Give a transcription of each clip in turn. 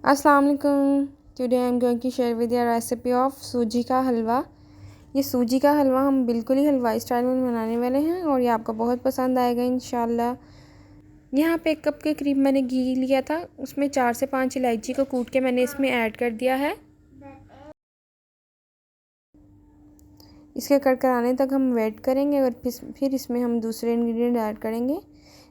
अस्सलाम वालेकुम। Today I am going to share with your recipe of suji का हलवा। ये सूजी का हलवा हम बिल्कुल ही हलवाई स्टाइल में बनाने वाले हैं और ये आपको बहुत पसंद आएगा इंशाल्लाह। यहाँ पे 1 कप के करीब मैंने घी लिया था, उसमें 4 से 5 इलायची को कूट के मैंने इसमें ऐड कर दिया है। इसके कड़कड़ाने तक हम वेट करेंगे और फिर इसमें हम दूसरे इंग्रेडिएंट ऐड करेंगे।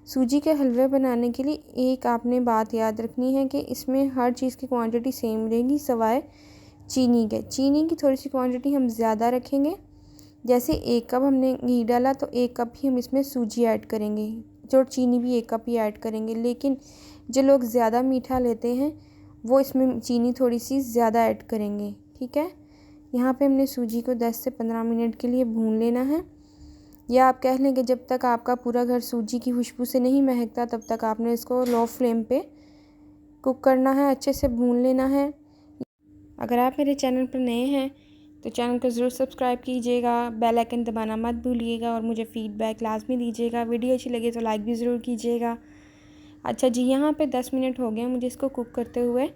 सूजी के हलवे बनाने के लिए एक आपने बात याद रखनी है कि इसमें हर चीज़ की क्वांटिटी सेम रहेगी सिवाय चीनी के। चीनी की थोड़ी सी क्वांटिटी हम ज़्यादा रखेंगे। जैसे 1 कप हमने घी डाला तो 1 कप ही हम इसमें सूजी ऐड करेंगे, जो चीनी भी 1 कप ही ऐड करेंगे। लेकिन जो लोग ज़्यादा मीठा लेते हैं वो इसमें चीनी थोड़ी सी ज़्यादा ऐड करेंगे, ठीक है। यहाँ पे हमने सूजी को 10 से 15 मिनट के लिए भून लेना है, या आप कह लें कि जब तक आपका पूरा घर सूजी की खुशबू से नहीं महकता तब तक आपने इसको लो फ्लेम पे कुक करना है, अच्छे से भून लेना है। अगर आप मेरे चैनल पर नए हैं तो चैनल को ज़रूर सब्सक्राइब कीजिएगा, बेल आइकन दबाना मत भूलिएगा और मुझे फ़ीडबैक लाजमी दीजिएगा। वीडियो अच्छी लगे तो लाइक भी ज़रूर कीजिएगा। अच्छा जी, यहाँ पे 10 मिनट हो गए मुझे इसको कुक करते हुए।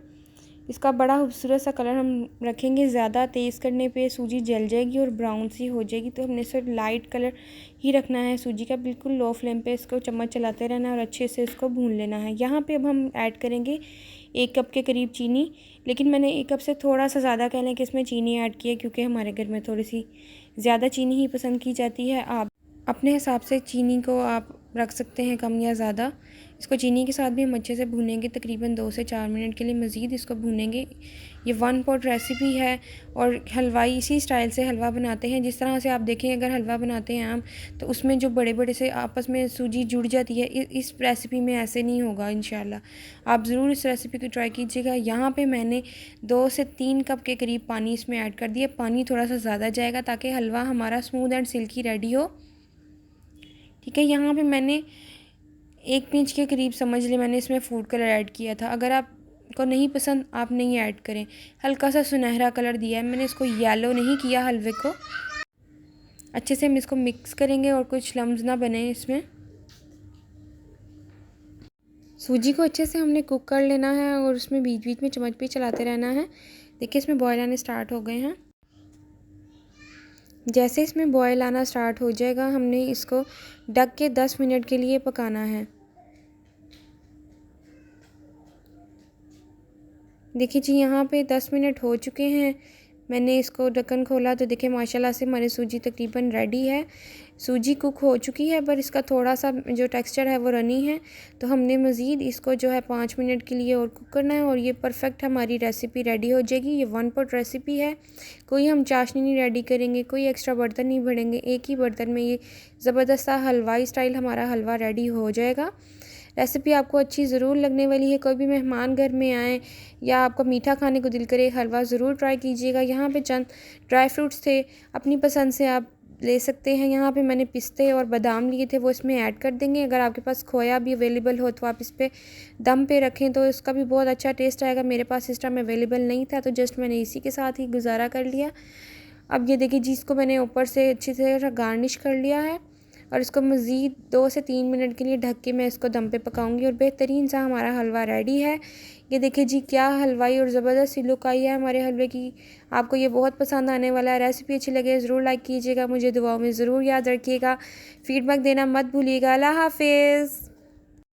इसका बड़ा खूबसूरत सा कलर हम रखेंगे, ज़्यादा तेज़ करने पे सूजी जल जाएगी और ब्राउन सी हो जाएगी, तो हमने सिर्फ लाइट कलर ही रखना है सूजी का। बिल्कुल लो फ्लेम पे इसको चम्मच चलाते रहना है और अच्छे से इसको भून लेना है। यहाँ पे अब हम ऐड करेंगे 1 कप के करीब चीनी, लेकिन मैंने 1 कप से थोड़ा सा ज़्यादा कह लें कि इसमें चीनी ऐड की है, क्योंकि हमारे घर में थोड़ी सी ज़्यादा चीनी ही पसंद की जाती है। आप अपने हिसाब से चीनी को आप रख सकते हैं कम या ज़्यादा। इसको चीनी के साथ भी हम अच्छे से भूनेंगे, तकरीबन 2 से 4 मिनट के लिए मज़ीद इसको भूनेंगे। ये 1 पॉट रेसिपी है और हलवाई इसी स्टाइल से हलवा बनाते हैं। जिस तरह से आप देखें, अगर हलवा बनाते हैं हम तो उसमें जो बड़े बड़े से आपस में सूजी जुड़ जाती है, इस रेसिपी में ऐसे नहीं होगा इंशाल्लाह। आप ज़रूर इस रेसिपी को ट्राई कीजिएगा। यहाँ पे मैंने 2 से 3 कप के करीब पानी इसमें ऐड कर दिया। पानी थोड़ा सा ज़्यादा जाएगा ताकि हलवा हमारा स्मूथ एंड सिल्की रेडी हो, ठीक है। यहाँ पे मैंने 1 पिंच के करीब समझ ले मैंने इसमें फूड कलर ऐड किया था। अगर आपको नहीं पसंद आप नहीं ऐड करें। हल्का सा सुनहरा कलर दिया है मैंने, इसको येलो नहीं किया हलवे को। अच्छे से हम इसको मिक्स करेंगे और कुछ लम्स ना बने इसमें। सूजी को अच्छे से हमने कुक कर लेना है और उसमें बीच बीच में चम्मच पे चलाते रहना है। देखिए इसमें बॉयल आने स्टार्ट हो गए हैं। जैसे इसमें बॉयल आना स्टार्ट हो जाएगा हमने इसको ढक के 10 मिनट के लिए पकाना है। देखिए जी, यहाँ पे 10 मिनट हो चुके हैं। मैंने इसको ढक्कन खोला तो देखिए माशाल्लाह से हमारी सूजी तकरीबन रेडी है। सूजी कुक हो चुकी है, पर इसका थोड़ा सा जो टेक्सचर है वो रनी है, तो हमने मज़ीद इसको जो है 5 मिनट के लिए और कुक करना है और ये परफेक्ट हमारी रेसिपी रेडी हो जाएगी। ये 1 पॉट रेसिपी है, कोई हम चाशनी नहीं रेडी करेंगे, कोई एक्स्ट्रा बर्तन नहीं भरेंगे। एक ही बर्तन में ये ज़बरदस्त सा हलवाई स्टाइल हमारा हलवा रेडी हो जाएगा। रेसिपी आपको अच्छी ज़रूर लगने वाली है। कोई भी मेहमान घर में आए या आपको मीठा खाने को दिल करे, हलवा ज़रूर ट्राई कीजिएगा। यहाँ पे चंद ड्राई फ्रूट्स थे, अपनी पसंद से आप ले सकते हैं। यहाँ पे मैंने पिस्ते और बादाम लिए थे, वो इसमें ऐड कर देंगे। अगर आपके पास खोया भी अवेलेबल हो तो आप इस पर दम पे रखें तो इसका भी बहुत अच्छा टेस्ट आएगा। मेरे पास इस टाइम अवेलेबल नहीं था तो जस्ट मैंने इसी के साथ ही गुजारा कर लिया। अब ये देखिए जिसको मैंने ऊपर से अच्छी तरह गार्निश कर लिया है और इसको मज़ीद 2 से 3 मिनट के लिए ढक के मैं इसको दम पे पकाऊंगी और बेहतरीन सा हमारा हलवा रेडी है। ये देखिए जी, क्या हलवाई और ज़बरदस्त सी लुक आई है हमारे हलवे की। आपको ये बहुत पसंद आने वाला है। रेसिपी अच्छी लगे ज़रूर लाइक कीजिएगा, मुझे दुआओं में ज़रूर याद रखिएगा, फ़ीडबैक देना मत भूलिएगा। अल्लाह हाफ़िज़।